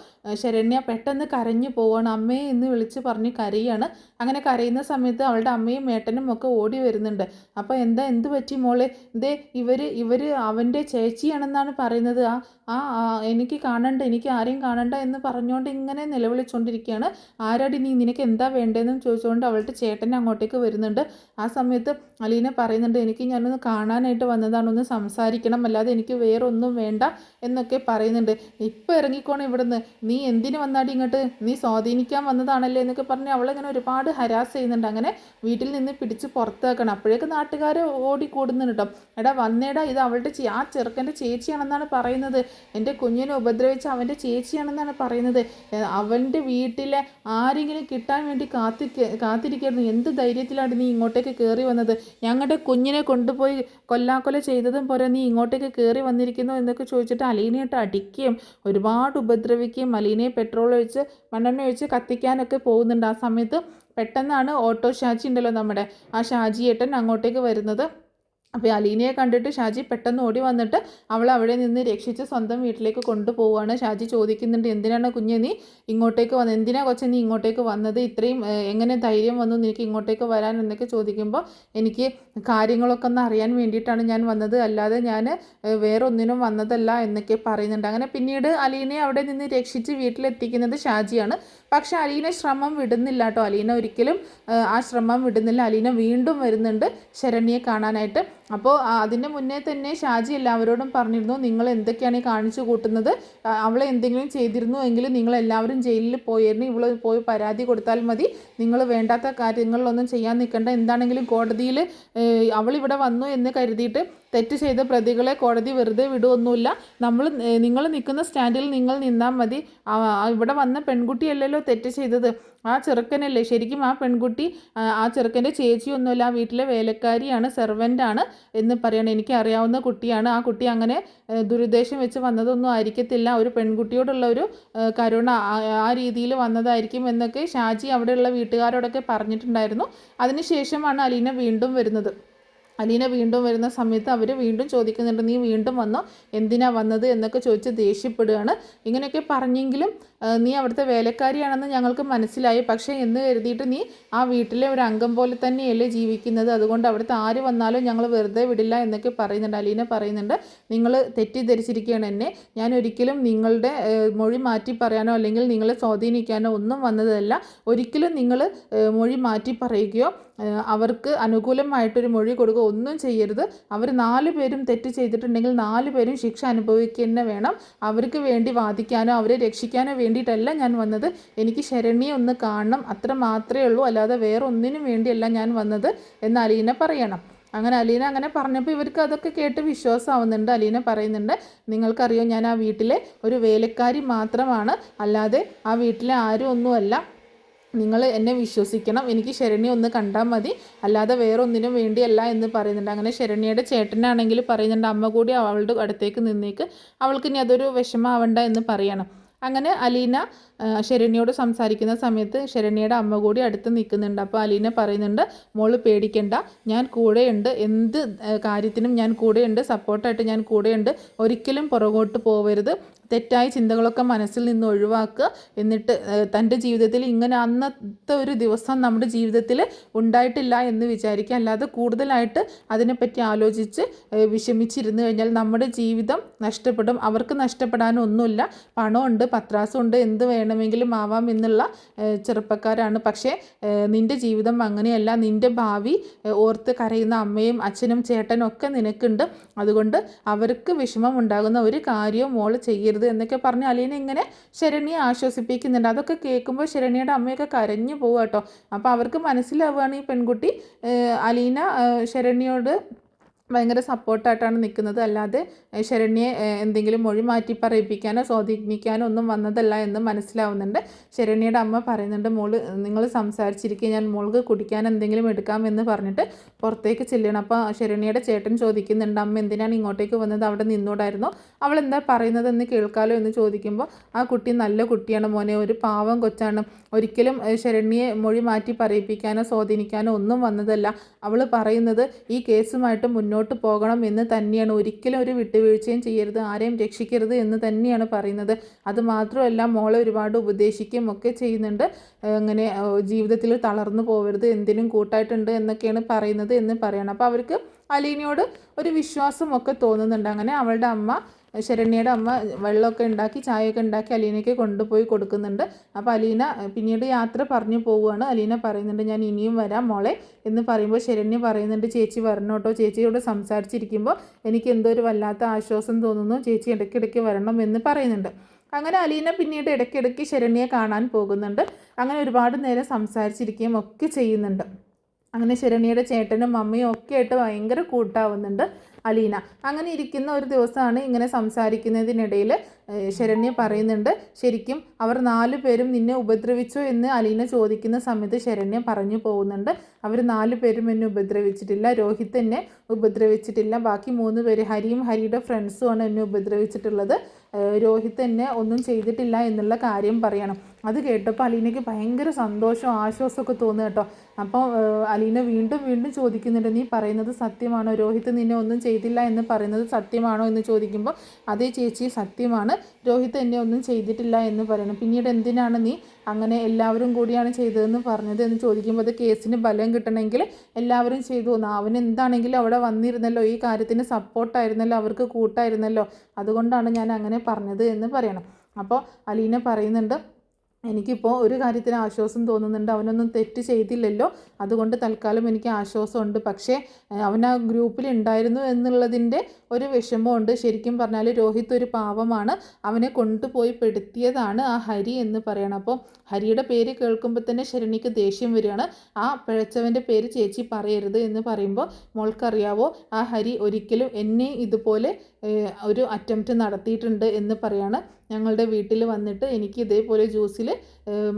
S1: ശരണ്യ പെട്ടെന്ന് കരഞ്ഞു പോവാണ്. അമ്മയെ എന്ന് വിളിച്ച് പറഞ്ഞ് കരയാണ്. അങ്ങനെ കരയുന്ന സമയത്ത് അവളുടെ അമ്മയും ഏട്ടനും ഒക്കെ ഓടി വരുന്നുണ്ട്. അപ്പോൾ എന്ത് പറ്റി മോളെ? ഇതേ ഇവർ അവൻ്റെ ചേച്ചിയാണെന്നാണ് പറയുന്നത്. എനിക്ക് കാണണ്ട, എനിക്ക് ആരെയും കാണണ്ട എന്ന് പറഞ്ഞുകൊണ്ട് ഇങ്ങനെ നിലവിളിച്ചുകൊണ്ടിരിക്കുകയാണ്. ആരാടി നീ, നിനക്ക് എന്താ വേണ്ടതെന്ന് ചോദിച്ചുകൊണ്ട് അവളുടെ ചേട്ടൻ അങ്ങോട്ടേക്ക് വരുന്നുണ്ട്. ആ സമയത്ത് അലീന പറയുന്നുണ്ട്, എനിക്ക് ഞാനൊന്ന് കാണാനായിട്ട് വന്നതാണ്, ഒന്ന് സംസാരിക്കണം, അല്ലാതെ എനിക്ക് വേറെ ഒന്നും വേണ്ട എന്നൊക്കെ പറയുന്നുണ്ട്. ഇപ്പോൾ ഇറങ്ങിക്കോണം ഇവിടുന്ന്, നീ എന്തിനു വന്നാടി ഇങ്ങോട്ട്, നീ സ്വാധീനിക്കാൻ വന്നതാണല്ലേ എന്നൊക്കെ പറഞ്ഞ് അവളിങ്ങനെ ഒരുപാട് ഹരാസ് ചെയ്യുന്നുണ്ട്. അങ്ങനെ വീട്ടിൽ നിന്ന് പിടിച്ച് പുറത്താക്കണം. അപ്പോഴേക്ക് നാട്ടുകാർ ഓടിക്കൂടുന്നുണ്ട് കേട്ടോ. എടാ വന്നേടാ, ഇത് അവളുടെ ആ ചെറുക്കൻ്റെ ചേച്ചിയാണെന്നാണ് പറയുന്നത്, എൻ്റെ കുഞ്ഞിനെ ഉപദ്രവിച്ച അവൻ്റെ ചേച്ചിയാണെന്നാണ് പറയുന്നത്. അവൻ്റെ വീട്ടിലെ ആരെങ്കിലും കിട്ടാൻ വേണ്ടി കാത്തിരിക്കുകയായിരുന്നു. എന്ത് ധൈര്യത്തിലാണ് നീ ഇങ്ങോട്ടേക്ക് കയറി വന്നത്? ഞങ്ങളുടെ കുഞ്ഞിനെ കൊണ്ടുപോയി കൊല്ലാക്കൊല ചെയ്തതും പോരാ നീ ഇങ്ങോട്ടേക്ക് കയറി വന്നിരിക്കുന്നു എന്നൊക്കെ ചോദിച്ചിട്ട് അലീനയായിട്ട് അടിക്കുകയും ഒരുപാട് ഉപദ്രവിക്കുകയും അലീനയെ പെട്രോൾ ഒഴിച്ച് മണ്ണെണ്ണ ഒഴിച്ച് കത്തിക്കാനൊക്കെ പോകുന്നുണ്ട്. ആ സമയത്ത് പെട്ടെന്നാണ് ഓട്ടോ ഷാജി ഉണ്ടല്ലോ നമ്മുടെ, ആ ഷാജിയേട്ടൻ അങ്ങോട്ടേക്ക് വരുന്നത്. അപ്പോൾ അലീനയെ കണ്ടിട്ട് ഷാജി പെട്ടെന്ന് ഓടി വന്നിട്ട് അവൾ അവിടെ നിന്ന് രക്ഷിച്ച് സ്വന്തം വീട്ടിലേക്ക് കൊണ്ടുപോവുകയാണ്. ഷാജി ചോദിക്കുന്നുണ്ട്, എന്തിനാണ് കുഞ്ഞെ നീ ഇങ്ങോട്ടേക്ക് വന്നത്, എന്തിനാ കൊച്ചെ നീ ഇങ്ങോട്ടേക്ക് വന്നത്, ഇത്രയും എങ്ങനെ ധൈര്യം വന്നു നിനക്ക് ഇങ്ങോട്ടേക്ക് വരാൻ എന്നൊക്കെ ചോദിക്കുമ്പോൾ എനിക്ക് കാര്യങ്ങളൊക്കെ ഒന്ന് അറിയാൻ വേണ്ടിയിട്ടാണ് ഞാൻ വന്നത്, അല്ലാതെ ഞാൻ വേറെ ഒന്നിനും വന്നതല്ല എന്നൊക്കെ പറയുന്നുണ്ട്. അങ്ങനെ പിന്നീട് അലീനയെ അവിടെ നിന്ന് രക്ഷിച്ച് വീട്ടിലെത്തിക്കുന്നത് ഷാജിയാണ്. പക്ഷെ അലീന ശ്രമം വിടുന്നില്ല കേട്ടോ. അലീന ഒരിക്കലും ആ ശ്രമം വിടുന്നില്ല. അലീന വീണ്ടും വരുന്നുണ്ട് ശരണ്യയെ കാണാനായിട്ട്. അപ്പോൾ അതിൻ്റെ മുന്നേ തന്നെ ഷാജി എല്ലാവരോടും പറഞ്ഞിരുന്നു, നിങ്ങൾ എന്തൊക്കെയാണ് ഈ കാണിച്ചു കൂട്ടുന്നത്, അവളെ എന്തെങ്കിലും ചെയ്തിരുന്നു എങ്കിൽ നിങ്ങളെല്ലാവരും ജയിലിൽ പോയിരുന്നു, ഇവൾ പോയി പരാതി കൊടുത്താൽ മതി, നിങ്ങൾ വേണ്ടാത്ത കാര്യങ്ങളിലൊന്നും ചെയ്യാൻ നിൽക്കേണ്ട, എന്താണെങ്കിലും കോടതിയിൽ അവളിവിടെ വന്നു എന്ന് കരുതിയിട്ട് തെറ്റ് ചെയ്ത പ്രതികളെ കോടതി വെറുതെ വിടുവൊന്നുമില്ല, നിങ്ങൾ നിൽക്കുന്ന സ്റ്റാൻഡിൽ നിങ്ങൾ നിന്നാൽ മതി, ഇവിടെ വന്ന പെൺകുട്ടിയല്ലല്ലോ തെറ്റ് ചെയ്തത്, ആ ചെറുക്കനല്ലേ ശരിക്കും ആ പെൺകുട്ടി, ആ ചെറുക്കൻ്റെ ചേച്ചിയൊന്നുമല്ല, ആ വീട്ടിലെ വേലക്കാരിയാണ്, സെർവൻ്റാണ് എന്ന് പറയണം, എനിക്ക് അറിയാവുന്ന കുട്ടിയാണ്, ആ കുട്ടി അങ്ങനെ ദുരുദ്ദേശം വെച്ച് വന്നതൊന്നും ആയിരിക്കത്തില്ല, ഒരു പെൺകുട്ടിയോടുള്ള ഒരു കരുണ ആ രീതിയിൽ വന്നതായിരിക്കും എന്നൊക്കെ ഷാജി അവിടെയുള്ള വീട്ടുകാരോടൊക്കെ പറഞ്ഞിട്ടുണ്ടായിരുന്നു. അതിനുശേഷമാണ് അലീന വീണ്ടും വരുന്നത്. അലീന വീണ്ടും വരുന്ന സമയത്ത് അവർ വീണ്ടും ചോദിക്കുന്നുണ്ട്, നീ വീണ്ടും വന്നോ, എന്തിനാ വന്നത് എന്നൊക്കെ ചോദിച്ച് ദേഷ്യപ്പെടുകയാണ്. ഇങ്ങനെയൊക്കെ പറഞ്ഞെങ്കിലും നീ അവിടുത്തെ വേലക്കാരിയാണെന്ന് ഞങ്ങൾക്ക് മനസ്സിലായി, പക്ഷേ എന്ന് കരുതിയിട്ട് നീ ആ വീട്ടിലെ ഒരു അംഗം പോലെ തന്നെയല്ലേ ജീവിക്കുന്നത്, അതുകൊണ്ട് അവിടുത്തെ ആര് വന്നാലും ഞങ്ങൾ വെറുതെ വിടില്ല എന്നൊക്കെ പറയുന്നുണ്ട്. അലീന പറയുന്നുണ്ട്, നിങ്ങൾ തെറ്റിദ്ധരിച്ചിരിക്കുകയാണ് എന്നെ, ഞാൻ ഒരിക്കലും നിങ്ങളുടെ മൊഴി മാറ്റി പറയാനോ അല്ലെങ്കിൽ നിങ്ങളെ സ്വാധീനിക്കാനോ ഒന്നും വന്നതല്ല, ഒരിക്കലും നിങ്ങൾ മൊഴി മാറ്റി പറയുകയോ അവർക്ക് അനുകൂലമായിട്ടൊരു മൊഴി കൊടുക്കുക ഒന്നും ചെയ്യരുത്, അവർ 4 പേരും തെറ്റ് ചെയ്തിട്ടുണ്ടെങ്കിൽ 4 പേരും ശിക്ഷ അനുഭവിക്കുക വേണം, അവർക്ക് വേണ്ടി വാദിക്കാനോ അവരെ രക്ഷിക്കാനോ വേണ്ടിയിട്ടല്ല ഞാൻ വന്നത്, എനിക്ക് ശരണ്യെ ഒന്ന് കാണണം, അത്ര മാത്രമേ ഉള്ളൂ, അല്ലാതെ വേറെ ഒന്നിനും വേണ്ടിയല്ല ഞാൻ വന്നത് എന്ന് അലീന പറയണം. അങ്ങനെ അലീന അങ്ങനെ പറഞ്ഞപ്പോൾ ഇവർക്ക് അതൊക്കെ കേട്ട് വിശ്വാസമാവുന്നുണ്ട്. അലീന പറയുന്നുണ്ട്, നിങ്ങൾക്കറിയോ ഞാൻ ആ വീട്ടിലെ ഒരു വേലക്കാരി മാത്രമാണ്, അല്ലാതെ ആ വീട്ടിലെ ആരും ഒന്നുമല്ല, നിങ്ങൾ എന്നെ വിശ്വസിക്കണം, എനിക്ക് ശരണ്യ ഒന്ന് കണ്ടാൽ മതി, അല്ലാതെ വേറെ ഒന്നിനും വേണ്ടിയല്ല എന്ന് പറയുന്നുണ്ട്. അങ്ങനെ ശരണ്യയുടെ ചേട്ടനാണെങ്കിൽ പറയുന്നുണ്ട്, അമ്മ കൂടി അവളുടെ അടുത്തേക്ക് നിന്നേക്ക്, അവൾക്ക് ഇനി അതൊരു വിഷമാവണ്ട എന്ന് പറയണം. അങ്ങനെ അലീന ശരണ്യയോട് സംസാരിക്കുന്ന സമയത്ത് ശരണ്യയുടെ അമ്മ കൂടി അടുത്ത് നിൽക്കുന്നുണ്ട്. അപ്പോൾ അലീന പറയുന്നുണ്ട്, മോള് പേടിക്കണ്ട, ഞാൻ കൂടെയുണ്ട്, എന്ത് കാര്യത്തിനും ഞാൻ കൂടെയുണ്ട്, സപ്പോർട്ടായിട്ട് ഞാൻ കൂടെയുണ്ട്, ഒരിക്കലും പുറകോട്ട് പോവരുത്, തെറ്റായ ചിന്തകളൊക്കെ മനസ്സിൽ നിന്ന് ഒഴിവാക്കുക, എന്നിട്ട് തൻ്റെ ജീവിതത്തിൽ ഇങ്ങനെ അന്നത്തെ ഒരു ദിവസം നമ്മുടെ ജീവിതത്തിൽ ഉണ്ടായിട്ടില്ല എന്ന് വിചാരിക്കുക, അല്ലാതെ കൂടുതലായിട്ട് അതിനെപ്പറ്റി ആലോചിച്ച് വിഷമിച്ചിരുന്നു കഴിഞ്ഞാൽ നമ്മുടെ ജീവിതം നഷ്ടപ്പെടും. അവർക്ക് നഷ്ടപ്പെടാനൊന്നുമില്ല, പണമുണ്ട്, പത്രാസുണ്ട്, എന്ത് വേണമെങ്കിലും ആവാം എന്നുള്ള ചെറുപ്പക്കാരാണ്. പക്ഷേ നിൻ്റെ ജീവിതം അങ്ങനെയല്ല, നിൻ്റെ ഭാവി ഓർത്ത് കരയുന്ന അമ്മയും അച്ഛനും ചേട്ടനും ഒക്കെ നിനക്കുണ്ട്, അതുകൊണ്ട് അവർക്ക് വിഷമം ഉണ്ടാകുന്ന ഒരു കാര്യവും മോള് ചെയ്യരുത് എന്നൊക്കെ പറഞ്ഞ് അലീന ഇങ്ങനെ ശരണ്യെ ആശ്വസിപ്പിക്കുന്നുണ്ട്. അതൊക്കെ കേൾക്കുമ്പോൾ ശരണ്യയുടെ അമ്മയൊക്കെ കരഞ്ഞു പോകുക കേട്ടോ. അപ്പോൾ അവർക്ക് മനസ്സിലാവുകയാണ് ഈ പെൺകുട്ടി അലീന ശരണ്യയോട് ഭയങ്കര സപ്പോർട്ടായിട്ടാണ് നിൽക്കുന്നത്, അല്ലാതെ ശരണ്യെ എന്തെങ്കിലും മൊഴി മാറ്റി പറയിപ്പിക്കാനോ സ്വാധീനിക്കാനോ ഒന്നും വന്നതല്ല എന്ന് മനസ്സിലാവുന്നുണ്ട്. ശരണ്യയുടെ അമ്മ പറയുന്നുണ്ട്, മോള് നിങ്ങൾ സംസാരിച്ചിരിക്കുക, ഞാൻ മോൾക്ക് കുടിക്കാൻ എന്തെങ്കിലും എടുക്കാമെന്ന് പറഞ്ഞിട്ട് പുറത്തേക്ക് ചെല്ലണം. അപ്പോൾ ശരണ്യയുടെ ചേട്ടൻ ചോദിക്കുന്നുണ്ട്, അമ്മ എന്തിനാണ് ഇങ്ങോട്ടേക്ക് വന്നത്, അവിടെ നിന്നോടായിരുന്നോ, അവൾ എന്താ പറയുന്നതെന്ന് കേൾക്കാലോ എന്ന് ചോദിക്കുമ്പോൾ, ആ കുട്ടി നല്ല കുട്ടിയാണ് മോനെ, ഒരു പാവം കൊച്ചാണ്, ഒരിക്കലും ശരണ്യെ മൊഴി മാറ്റി പറയിപ്പിക്കാനോ സ്വാധീനിക്കാനോ ഒന്നും വന്നതല്ല, അവൾ പറയുന്നത് ഈ കേസുമായിട്ട് മുന്നോട്ട് പോകണം എന്ന് തന്നെയാണ്, ഒരിക്കലും ഒരു വിട്ടുവീഴ്ചയും ചെയ്യരുത്, ആരെയും രക്ഷിക്കരുത് എന്ന് തന്നെയാണ് പറയുന്നത്. അതുമാത്രമല്ല മോളെ ഒരുപാട് ഉപദേശിക്കുകയും ഒക്കെ ചെയ്യുന്നുണ്ട്, അങ്ങനെ ജീവിതത്തിൽ തളർന്നു പോകരുത്, എന്തിനും കൂട്ടായിട്ടുണ്ട് എന്നൊക്കെയാണ് പറയുന്നത് എന്ന് പറയണം. അപ്പോൾ അവർക്ക് അലീനയോട് ഒരു വിശ്വാസമൊക്കെ തോന്നുന്നുണ്ട്. അങ്ങനെ അവളുടെ അമ്മ ശരണ്യയുടെ അമ്മ വെള്ളമൊക്കെ ഉണ്ടാക്കി ചായയൊക്കെ ഉണ്ടാക്കി അലീനയ്ക്ക് കൊണ്ടുപോയി കൊടുക്കുന്നുണ്ട്. അപ്പോൾ അലീന പിന്നീട് യാത്ര പറഞ്ഞു പോവുകയാണ്. അലീന പറയുന്നുണ്ട്, ഞാൻ ഇനിയും വരാം മോളെ എന്ന് പറയുമ്പോൾ ശരണ്യ പറയുന്നുണ്ട്, ചേച്ചി വരണം കേട്ടോ, ചേച്ചിയോട് സംസാരിച്ചിരിക്കുമ്പോൾ എനിക്ക് എന്തോ ഒരു വല്ലാത്ത ആശ്വാസം തോന്നുന്നു, ചേച്ചി ഇടയ്ക്കിടയ്ക്ക് വരണം എന്ന് പറയുന്നുണ്ട്. അങ്ങനെ അലീന പിന്നീട് ഇടയ്ക്കിടയ്ക്ക് ശരണ്യയെ കാണാൻ പോകുന്നുണ്ട്. അങ്ങനെ ഒരുപാട് നേരം സംസാരിച്ചിരിക്കുകയും ഒക്കെ ചെയ്യുന്നുണ്ട്. അങ്ങനെ ശരണ്യയുടെ ചേട്ടനും അമ്മയും ഒക്കെ ആയിട്ട് ഭയങ്കര കൂട്ടാവുന്നുണ്ട് അലീന. അങ്ങനെ ഇരിക്കുന്ന ഒരു ദിവസമാണ് ഇങ്ങനെ സംസാരിക്കുന്നതിനിടയിൽ ശരണ്യ പറയുന്നുണ്ട്, ശരിക്കും അവർ 4 പേരും നിന്നെ ഉപദ്രവിച്ചോ എന്ന് അലീന ചോദിക്കുന്ന സമയത്ത് ശരണ്യ പറഞ്ഞു പോകുന്നുണ്ട്, അവർ 4 പേരും എന്നെ ഉപദ്രവിച്ചിട്ടില്ല, രോഹിത് എന്നെ ഉപദ്രവിച്ചിട്ടില്ല, ബാക്കി 3 പേര് ഹരിയും ഹരിയുടെ ഫ്രണ്ട്സുമാണ് എന്നെ ഉപദ്രവിച്ചിട്ടുള്ളത്, രോഹിത് എന്നെ ഒന്നും ചെയ്തിട്ടില്ല എന്നുള്ള കാര്യം പറയണം. അത് കേട്ടപ്പോൾ അലീനയ്ക്ക് ഭയങ്കര സന്തോഷവും ആശ്വാസമൊക്കെ തോന്നുക കേട്ടോ. അപ്പോൾ അലീന വീണ്ടും വീണ്ടും ചോദിക്കുന്നുണ്ട്, നീ പറയുന്നത് സത്യമാണോ? രോഹിത് നിന്നെ ഒന്നും ചെയ്തില്ല എന്ന് പറയുന്നത് സത്യമാണോ എന്ന് ചോദിക്കുമ്പോൾ അതേ ചേച്ചി സത്യമാണ്, രോഹിത് എന്നെ ഒന്നും ചെയ്തിട്ടില്ല എന്ന് പറയണം. പിന്നീട് എന്തിനാണ് നീ അങ്ങനെ എല്ലാവരും കൂടിയാണ് ചെയ്തതെന്ന് പറഞ്ഞത് എന്ന് ചോദിക്കുമ്പോൾ അത് കേസിന് ബലം കിട്ടണമെങ്കിൽ എല്ലാവരും ചെയ്തു എന്ന്. അവൻ എന്താണെങ്കിലും അവിടെ വന്നിരുന്നല്ലോ, ഈ കാര്യത്തിന് സപ്പോർട്ടായിരുന്നല്ലോ, അവർക്ക് കൂട്ടായിരുന്നല്ലോ, അതുകൊണ്ടാണ് ഞാൻ അങ്ങനെ പറഞ്ഞത് എന്ന് പറയണം. അപ്പോൾ അലീന പറയുന്നുണ്ട്, എനിക്കിപ്പോൾ ഒരു കാര്യത്തിന് ആശ്വാസം തോന്നുന്നുണ്ട്, അവനൊന്നും തെറ്റ് ചെയ്തില്ലല്ലോ, അതുകൊണ്ട് തൽക്കാലം എനിക്ക് ആശ്വാസമുണ്ട്. പക്ഷേ അവൻ ആ ഗ്രൂപ്പിൽ ഉണ്ടായിരുന്നു എന്നുള്ളതിൻ്റെ ഒരു വിഷമമുണ്ട്. ശരിക്കും പറഞ്ഞാൽ രോഹിത് ഒരു പാവമാണ്, അവനെ കൊണ്ടുപോയി പെടുത്തിയതാണ് ആ ഹരി എന്ന് പറയണം. അപ്പോൾ ഹരിയുടെ പേര് കേൾക്കുമ്പോൾ തന്നെ ശരണ്യക്ക് ദേഷ്യം വരികയാണ്. ആ പിഴച്ചവൻ്റെ പേര് ചേച്ചി പറയരുത് എന്ന് പറയുമ്പോൾ, മോൾക്കറിയാവോ ആ ഹരി ഒരിക്കലും എന്നെ ഇതുപോലെ ഒരു അറ്റംപ്റ്റ് നടത്തിയിട്ടുണ്ട് എന്ന് പറയാണ്. ഞങ്ങളുടെ വീട്ടിൽ വന്നിട്ട് എനിക്ക് ഇതേപോലെ ജ്യൂസിൽ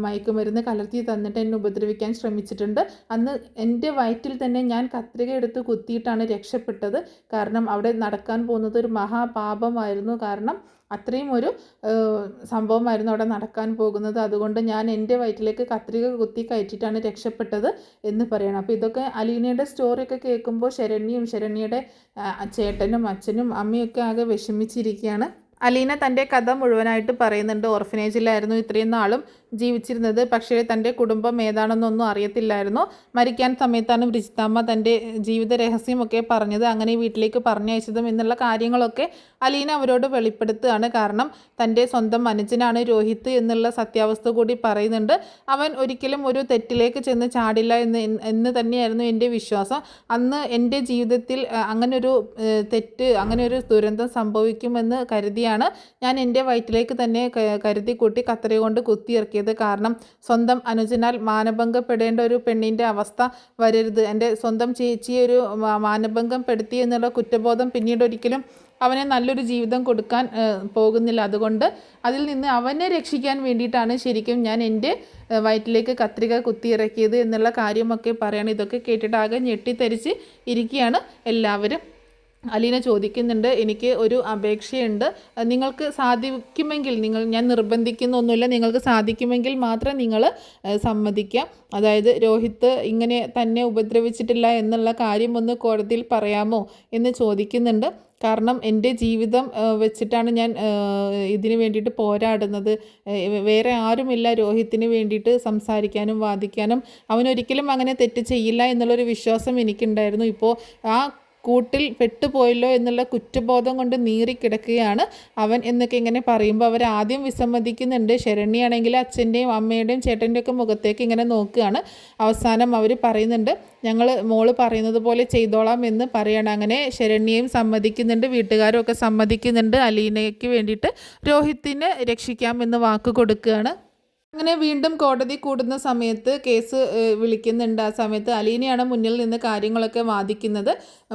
S1: മയക്കുമരുന്ന് കലർത്തി തന്നിട്ട് എന്നെ ഉപദ്രവിക്കാൻ ശ്രമിച്ചിട്ടുണ്ട്. അന്ന് എൻ്റെ വയറ്റിൽ തന്നെ ഞാൻ കത്രിക എടുത്ത് കുത്തിയിട്ടാണ് രക്ഷപ്പെട്ടത്. കാരണം അവിടെ നടക്കാൻ പോകുന്നത് ഒരു മഹാപാപമായിരുന്നു. കാരണം അത്രയും ഒരു സംഭവമായിരുന്നു അവിടെ നടക്കാൻ പോകുന്നത്. അതുകൊണ്ട് ഞാൻ എൻ്റെ വയറ്റിലേക്ക് കത്രിക കുത്തി കയറ്റിയിട്ടാണ് രക്ഷപ്പെട്ടത് എന്ന് പറയണം. അപ്പോൾ ഇതൊക്കെ അലീനയുടെ സ്റ്റോറിയൊക്കെ കേൾക്കുമ്പോൾ ശരണ്യയുടെ ചേട്ടനും അച്ഛനും അമ്മയൊക്കെ ആകെ വിഷമിച്ചിരിക്കുകയാണ്. അലീന തൻ്റെ കഥ മുഴുവനായിട്ട് പറയുന്നുണ്ട്. ഓർഫനേജിലായിരുന്നു ഇത്രയും നാളും ജീവിച്ചിരുന്നത്, പക്ഷേ തൻ്റെ കുടുംബം ഏതാണെന്നൊന്നും അറിയത്തില്ലായിരുന്നു. മരിക്കാൻ സമയത്താണ് ബ്രിജിത്താമ്മ തൻ്റെ ജീവിത രഹസ്യമൊക്കെ പറഞ്ഞത്, അങ്ങനെ വീട്ടിലേക്ക് പറഞ്ഞയച്ചതും എന്നുള്ള കാര്യങ്ങളൊക്കെ അലീന അവരോട് വെളിപ്പെടുത്തുകയാണ്. കാരണം തൻ്റെ സ്വന്തം അനുജനാണ് രോഹിത് എന്നുള്ള സത്യാവസ്ഥ കൂടി പറയുന്നുണ്ട്. അവൻ ഒരിക്കലും ഒരു തെറ്റിലേക്ക് ചെന്ന് ചാടില്ല എന്ന് തന്നെയായിരുന്നു എൻ്റെ വിശ്വാസം. അന്ന് എൻ്റെ ജീവിതത്തിൽ അങ്ങനൊരു തെറ്റ്, അങ്ങനെയൊരു ദുരന്തം സംഭവിക്കുമെന്ന് കരുതിയാണ് ഞാൻ എൻ്റെ വയറ്റിലേക്ക് തന്നെ കരുതി കൂട്ടി കത്രിക കൊണ്ട് കുത്തിയിറക്കിയത്. കാരണം സ്വന്തം അനുജനാൽ മാനഭംഗപ്പെടേണ്ട ഒരു പെണ്ണിൻ്റെ അവസ്ഥ വരരുത്. എൻ്റെ സ്വന്തം ചേച്ചിയെ ഒരു മാനഭംഗം പെടുത്തി എന്നുള്ള കുറ്റബോധം പിന്നീട് ഒരിക്കലും അവനെ നല്ലൊരു ജീവിതം കൊടുക്കാൻ പോകുന്നില്ല. അതുകൊണ്ട് അതിൽ നിന്ന് അവനെ രക്ഷിക്കാൻ വേണ്ടിയിട്ടാണ് ശരിക്കും ഞാൻ എൻ്റെ വയറ്റിലേക്ക് കത്രിക കുത്തിയിറക്കിയത് എന്നുള്ള കാര്യമൊക്കെ പറയണം. ഇതൊക്കെ കേട്ടിട്ട് ആകെ ഞെട്ടിത്തരിച്ച് ഇരിക്കുകയാണ് എല്ലാവരും. അലീന ചോദിക്കുന്നുണ്ട്, എനിക്ക് ഒരു അപേക്ഷയുണ്ട്, നിങ്ങൾക്ക് സാധിക്കുമെങ്കിൽ, ഞാൻ നിർബന്ധിക്കുന്നൊന്നുമില്ല, നിങ്ങൾക്ക് സാധിക്കുമെങ്കിൽ മാത്രം നിങ്ങൾ സമ്മതിക്കാം. അതായത് രോഹിത് ഇങ്ങനെ തന്നെ ഉപദ്രവിച്ചിട്ടില്ല എന്നുള്ള കാര്യം ഒന്ന് കോടതിയിൽ പറയാമോ എന്ന് ചോദിക്കുന്നുണ്ട്. കാരണം എൻ്റെ ജീവിതം വെച്ചിട്ടാണ് ഞാൻ ഇതിന് വേണ്ടിയിട്ട് പോരാടുന്നത്. വേറെ ആരുമില്ല രോഹിത്തിന് വേണ്ടിയിട്ട് സംസാരിക്കാനും വാദിക്കാനും. അവനൊരിക്കലും അങ്ങനെ തെറ്റ് ചെയ്യില്ല എന്നുള്ളൊരു വിശ്വാസം എനിക്കുണ്ടായിരുന്നു. ഇപ്പോൾ ആ കൂട്ടിൽ പെട്ടുപോയല്ലോ എന്നുള്ള കുറ്റബോധം കൊണ്ട് നീറിക്കിടക്കുകയാണ് അവൻ എന്നൊക്കെ ഇങ്ങനെ പറയുമ്പോൾ അവർ ആദ്യം വിസമ്മതിക്കുന്നുണ്ട്. ശരണ്യാണെങ്കിൽ അച്ഛൻ്റെയും അമ്മയുടെയും ചേട്ടൻ്റെയും ഒക്കെ മുഖത്തേക്ക് ഇങ്ങനെ നോക്കുകയാണ്. അവസാനം അവർ പറയുന്നുണ്ട്, ഞങ്ങൾ മോള് പറയുന്നത് പോലെ ചെയ്തോളാം എന്ന് പറയണം. അങ്ങനെ ശരണ്യയും സമ്മതിക്കുന്നുണ്ട്, വീട്ടുകാരും ഒക്കെ സമ്മതിക്കുന്നുണ്ട്. അലീനയ്ക്ക് വേണ്ടിയിട്ട് രോഹിത്തിനെ രക്ഷിക്കാമെന്ന് വാക്ക് കൊടുക്കുകയാണ്. അങ്ങനെ വീണ്ടും കോടതി കൂടുന്ന സമയത്ത് കേസ് വിളിക്കുന്നുണ്ട്. ആ സമയത്ത് അലീനയാണ് മുന്നിൽ നിന്ന് കാര്യങ്ങളൊക്കെ വാദിക്കുന്നത്.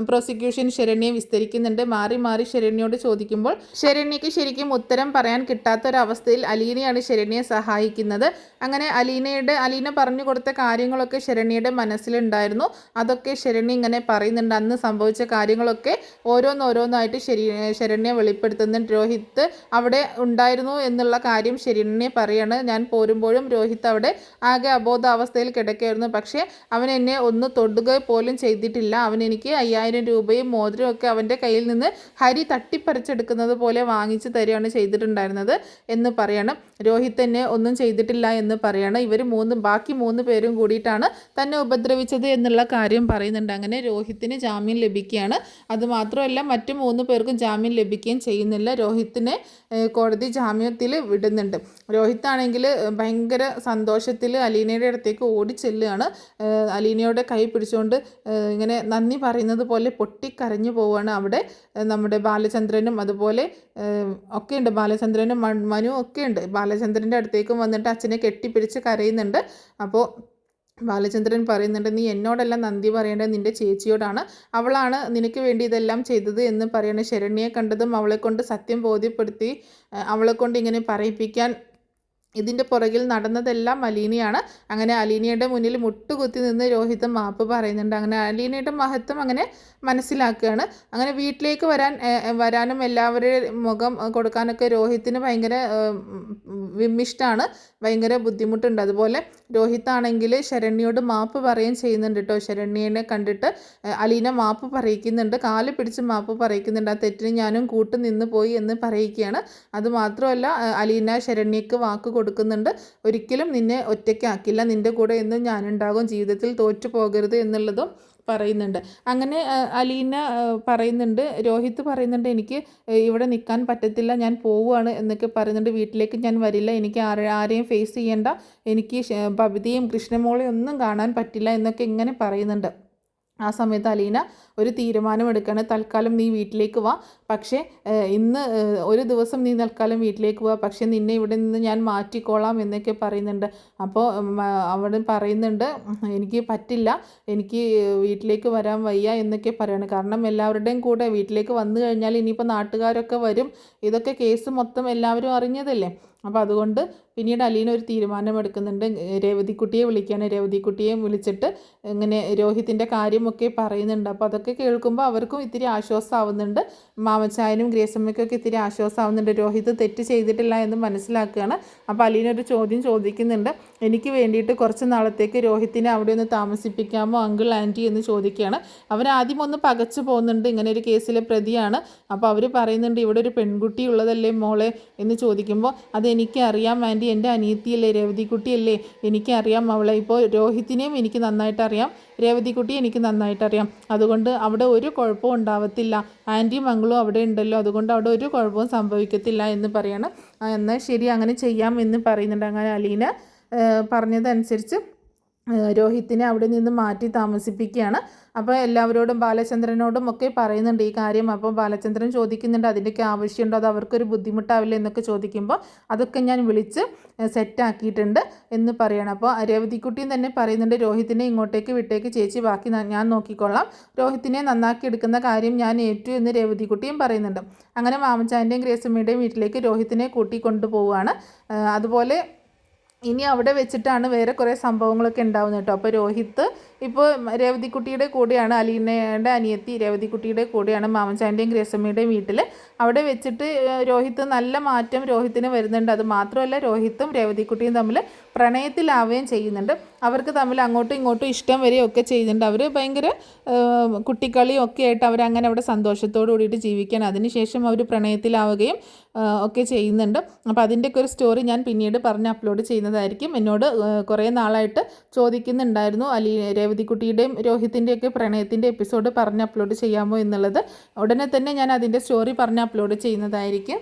S1: പ്രോസിക്യൂഷൻ ശരണ്യെ വിസ്തരിക്കുന്നുണ്ട്. മാറി മാറി ശരണ്യോട് ചോദിക്കുമ്പോൾ ശരണ്യയ്ക്ക് ശരിക്കും ഉത്തരം പറയാൻ കിട്ടാത്തൊരവസ്ഥയിൽ അലീനയാണ് ശരണ്യെ സഹായിക്കുന്നത്. അങ്ങനെ അലീന പറഞ്ഞു കൊടുത്ത കാര്യങ്ങളൊക്കെ ശരണ്യയുടെ മനസ്സിലുണ്ടായിരുന്നു. അതൊക്കെ ശരണ്യ ഇങ്ങനെ പറയുന്നുണ്ട്. അന്ന് സംഭവിച്ച കാര്യങ്ങളൊക്കെ ഓരോന്നായിട്ട് ശരണ്യ വെളിപ്പെടുത്തുന്നുണ്ട്. രോഹിത് അവിടെ ഉണ്ടായിരുന്നു എന്നുള്ള കാര്യം ശരണ്യ പറയാണ്. ഞാൻ പോരുമ്പോഴും രോഹിത് അവിടെ ആകെ അബോധാവസ്ഥയിൽ കിടക്കുകയായിരുന്നു. പക്ഷേ അവൻ എന്നെ ഒന്ന് തൊടുക പോലും ചെയ്തിട്ടില്ല. അവൻ എനിക്ക് 5000 രൂപയും മോതിരവും ഒക്കെ അവൻ്റെ കയ്യിൽ നിന്ന് ഹരി തട്ടിപ്പറിച്ചെടുക്കുന്നത് പോലെ വാങ്ങിച്ചു തരികയാണ് ചെയ്തിട്ടുണ്ടായിരുന്നത് എന്ന് പറയണം. രോഹിത് എന്നെ ഒന്നും ചെയ്തിട്ടില്ല എന്ന് പറയണം. ഇവർ ബാക്കി 3 പേരും കൂടിയിട്ടാണ് തന്നെ ഉപദ്രവിച്ചത് എന്നുള്ള കാര്യം പറയുന്നുണ്ട്. അങ്ങനെ രോഹിത്തിന് ജാമ്യം ലഭിക്കുകയാണ്. അതുമാത്രമല്ല മറ്റു 3 പേർക്കും ജാമ്യം ലഭിക്കുകയും ചെയ്യുന്നില്ല. രോഹിത്തിനെ കോടതി ജാമ്യത്തിൽ വിടുന്നുണ്ട്. രോഹിത്താണെങ്കിൽ ഭയങ്കര സന്തോഷത്തിൽ അലീനയുടെ അടുത്തേക്ക് ഓടി ചെല്ലുകയാണ്. അലീനയുടെ കൈ പിടിച്ചുകൊണ്ട് ഇങ്ങനെ നന്ദി പറയുന്നത് പോലെ പൊട്ടിക്കരഞ്ഞു പോവുകയാണ്. അവിടെ നമ്മുടെ ബാലചന്ദ്രനും അതുപോലെ ഒക്കെ ഉണ്ട്, ബാലചന്ദ്രനും മനു ഒക്കെ ഉണ്ട്. ബാലചന്ദ്രൻ്റെ അടുത്തേക്കും വന്നിട്ട് അച്ഛനെ കെട്ടിപ്പിടിച്ച് കരയുന്നുണ്ട്. അപ്പോൾ ബാലചന്ദ്രൻ പറയുന്നുണ്ട്, നീ എന്നോടല്ല നന്ദി പറയേണ്ടത്, നിൻ്റെ ചേച്ചിയോടാണ്, അവളാണ് നിനക്ക് വേണ്ടി ഇതെല്ലാം ചെയ്തത് എന്ന് പറയണ. ശരണ്യെ കണ്ടതും അവളെ കൊണ്ട് സത്യം ബോധ്യപ്പെടുത്തി അവളെ കൊണ്ട് ഇങ്ങനെ പറയിപ്പിക്കാൻ ഇതിൻ്റെ പുറകിൽ നടന്നതെല്ലാം അലീനയാണ്. അങ്ങനെ അലീനയുടെ മുന്നിൽ മുട്ടുകുത്തി നിന്ന് രോഹിത് മാപ്പ് പറയുന്നുണ്ട്. അങ്ങനെ അലീനയുടെ മഹത്വം അങ്ങനെ മനസ്സിലാക്കുകയാണ്. അങ്ങനെ വീട്ടിലേക്ക് വരാനും എല്ലാവരുടെയും മുഖം കൊടുക്കാനൊക്കെ രോഹിത്തിന് ഭയങ്കര വിമ്മിഷ്ടമാണ്, ഭയങ്കര ബുദ്ധിമുട്ടുണ്ട്. അതുപോലെ രോഹിത്താണെങ്കിൽ ശരണ്യയോട് മാപ്പ് പറയുകയും ചെയ്യുന്നുണ്ട് കേട്ടോ. ശരണ്യനെ കണ്ടിട്ട് അലീന മാപ്പ് പറയിക്കുന്നുണ്ട്, കാല് പിടിച്ച് മാപ്പ് പറയിക്കുന്നുണ്ട്. ആ തെറ്റിന് ഞാനും കൂട്ട് നിന്ന് പോയി എന്ന് പറയിക്കുകയാണ്. അതുമാത്രമല്ല അലീന ശരണ്യക്ക് വാക്ക് കൊടുക്കുന്നുണ്ട്, ഒരിക്കലും നിന്നെ ഒറ്റയ്ക്കാക്കില്ല, നിൻ്റെ കൂടെ എന്നും ഞാനുണ്ടാകും, ജീവിതത്തിൽ തോറ്റു പോകരുത് എന്നുള്ളതും പറയുന്നുണ്ട്. അങ്ങനെ അലീന പറയുന്നുണ്ട്, രോഹിത് പറയുന്നുണ്ട് എനിക്ക് ഇവിടെ നിൽക്കാൻ പറ്റത്തില്ല, ഞാൻ പോവുകയാണ് എന്നൊക്കെ പറയുന്നുണ്ട്. വീട്ടിലേക്ക് ഞാൻ വരില്ല, എനിക്ക് ആരെയും ഫേസ് ചെയ്യേണ്ട, എനിക്ക് ബബിതയും കൃഷ്ണമോളെയും ഒന്നും കാണാൻ പറ്റില്ല എന്നൊക്കെ ഇങ്ങനെ പറയുന്നുണ്ട്. ആ സമയത്ത് അലീന ഒരു തീരുമാനമെടുക്കുകയാണ്. തൽക്കാലം നീ വീട്ടിലേക്ക് വാ, പക്ഷേ ഇന്ന് ഒരു ദിവസം നീ തൽക്കാലം വീട്ടിലേക്ക് വാ, പക്ഷേ നിന്നെ ഇവിടെ നിന്ന് ഞാൻ മാറ്റിക്കോളാം എന്നൊക്കെ പറയുന്നുണ്ട്. അപ്പോൾ അവിടെ പറയുന്നുണ്ട് എനിക്ക് പറ്റില്ല, എനിക്ക് വീട്ടിലേക്ക് വരാൻ വയ്യ എന്നൊക്കെ പറയാണ്. കാരണം എല്ലാവരുടെയും കൂടെ വീട്ടിലേക്ക് വന്നു കഴിഞ്ഞാൽ ഇനിയിപ്പോൾ നാട്ടുകാരൊക്കെ വരും, ഇതൊക്കെ കേസ് മൊത്തം എല്ലാവരും അറിഞ്ഞതല്ലേ. അപ്പോൾ അതുകൊണ്ട് പിന്നീട് അലീന ഒരു തീരുമാനമെടുക്കുന്നുണ്ട്. രേവതിക്കുട്ടിയെ വിളിക്കുകയാണ്. രേവതിക്കുട്ടിയെ വിളിച്ചിട്ട് ഇങ്ങനെ രോഹിത്തിൻ്റെ കാര്യമൊക്കെ പറയുന്നുണ്ട്. അപ്പോൾ അതൊക്കെ കേൾക്കുമ്പോൾ അവർക്കും ഇത്തിരി ആശ്വാസമാവുന്നുണ്ട്. മാമച്ചായനും ഗ്രേസമ്മയ്ക്കൊക്കെ ഇത്തിരി ആശ്വാസമാവുന്നുണ്ട്. രോഹിത് തെറ്റ് ചെയ്തിട്ടില്ല എന്ന് മനസ്സിലാക്കുകയാണ്. അപ്പോൾ അലീന ഒരു ചോദ്യം ചോദിക്കുന്നുണ്ട്, എനിക്ക് വേണ്ടിയിട്ട് കുറച്ച് നാളത്തേക്ക് രോഹിത്തിനെ അവിടെ ഒന്ന് താമസിപ്പിക്കാമോ അങ്കിൾ ആൻറ്റി എന്ന് ചോദിക്കുകയാണ്. അവരാദ്യം ഒന്ന് പകച്ചു പോകുന്നുണ്ട്, ഇങ്ങനെ ഒരു കേസിലെ പ്രതിയാണ്. അപ്പോൾ അവർ പറയുന്നുണ്ട് ഇവിടെ ഒരു പെൺകുട്ടി ഉള്ളതല്ലേ മോളെ എന്ന് ചോദിക്കുമ്പോൾ അതെനിക്കറിയാം ആൻറ്റി, എൻ്റെ അനിയത്തിയല്ലേ, രേവതിക്കുട്ടിയല്ലേ, എനിക്കറിയാം അവളെ. ഇപ്പോൾ രോഹിത്തിനെയും എനിക്ക് നന്നായിട്ട് അറിയാം, രേവതിക്കുട്ടി എനിക്ക് നന്നായിട്ടറിയാം, അതുകൊണ്ട് അവിടെ ഒരു കുഴപ്പവും ഉണ്ടാവത്തില്ല, ആൻറ്റിയും മംഗളും അവിടെ ഉണ്ടല്ലോ, അതുകൊണ്ട് അവിടെ ഒരു കുഴപ്പവും സംഭവിക്കത്തില്ല എന്ന് പറയാണ്. എന്നാൽ ശരി അങ്ങനെ ചെയ്യാം എന്ന് പറയുന്നുണ്ട്. അങ്ങനെ അലീന പറഞ്ഞതനുസരിച്ച് രോഹിത്തിനെ അവിടെ നിന്ന് മാറ്റി താമസിപ്പിക്കുകയാണ്. അപ്പോൾ എല്ലാവരോടും ബാലചന്ദ്രനോടും ഒക്കെ പറയുന്നുണ്ട് ഈ കാര്യം. അപ്പോൾ ബാലചന്ദ്രൻ ചോദിക്കുന്നുണ്ട് അതിൻ്റെയൊക്കെ ആവശ്യമുണ്ടോ, അത് അവർക്കൊരു ബുദ്ധിമുട്ടാവില്ല എന്നൊക്കെ ചോദിക്കുമ്പോൾ അതൊക്കെ ഞാൻ വിളിച്ച് സെറ്റാക്കിയിട്ടുണ്ട് എന്ന് പറയണം. അപ്പോൾ രേവതിക്കുട്ടിയും തന്നെ പറയുന്നുണ്ട് രോഹിത്തിനെ ഇങ്ങോട്ടേക്ക് വിട്ടേക്ക് ചേച്ചി, ബാക്കി ഞാൻ നോക്കിക്കൊള്ളാം, രോഹിത്തിനെ നന്നാക്കി എടുക്കുന്ന കാര്യം ഞാൻ ഏറ്റു എന്ന് രേവതിക്കുട്ടിയും പറയുന്നുണ്ട്. അങ്ങനെ മാമച്ചാൻ്റെയും ഗ്രേസമ്മയുടെയും വീട്ടിലേക്ക് രോഹിത്തിനെ കൂട്ടിക്കൊണ്ടുപോവുകയാണ്. അതുപോലെ ഇനി അവിടെ വെച്ചിട്ടാണ് വേറെ കുറേ സംഭവങ്ങളൊക്കെ ഉണ്ടാവുന്നത് കേട്ടോ. അപ്പോൾ രോഹിത്ത് ഇപ്പോൾ രേവതിക്കുട്ടിയുടെ കൂടെയാണ്, അലീനയുടെ അനിയത്തി രേവതിക്കുട്ടിയുടെ കൂടെയാണ് മാമച്ചാൻ്റെയും ഗ്രേസമ്മയുടെയും വീട്ടിൽ. അവിടെ വെച്ചിട്ട് രോഹിത്ത് നല്ല മാറ്റം രോഹിത്തിന് വരുന്നുണ്ട്. അത് മാത്രമല്ല രോഹിത്തും രേവതിക്കുട്ടിയും തമ്മിൽ പ്രണയത്തിലാവുകയും ചെയ്യുന്നുണ്ട്. അവർക്ക് തമ്മിൽ അങ്ങോട്ടും ഇങ്ങോട്ടും ഇഷ്ടം വരികയൊക്കെ ചെയ്യുന്നുണ്ട്. അവർ ഭയങ്കര കുട്ടിക്കളിയും ഒക്കെ ആയിട്ട് അവരങ്ങനെ അവിടെ സന്തോഷത്തോടു കൂടിയിട്ട് ജീവിക്കുകയാണ്. അതിനുശേഷം അവർ പ്രണയത്തിലാവുകയും ഒക്കെ ചെയ്യുന്നുണ്ട്. അപ്പോൾ അതിൻ്റെയൊക്കെ ഒരു സ്റ്റോറി ഞാൻ പിന്നീട് പറഞ്ഞ് അപ്ലോഡ് ചെയ്യുന്നതായിരിക്കും. എന്നോട് കുറേ നാളായിട്ട് ചോദിക്കുന്നുണ്ടായിരുന്നു രേവതിക്കുട്ടിയുടെയും രോഹിത്തിൻ്റെയൊക്കെ പ്രണയത്തിൻ്റെ എപ്പിസോഡ് പറഞ്ഞ് അപ്ലോഡ് ചെയ്യാമോ എന്നുള്ളത്. ഉടനെ തന്നെ ഞാൻ അതിൻ്റെ സ്റ്റോറി പറഞ്ഞ് അപ്ലോഡ് ചെയ്യുന്നതായിരിക്കും.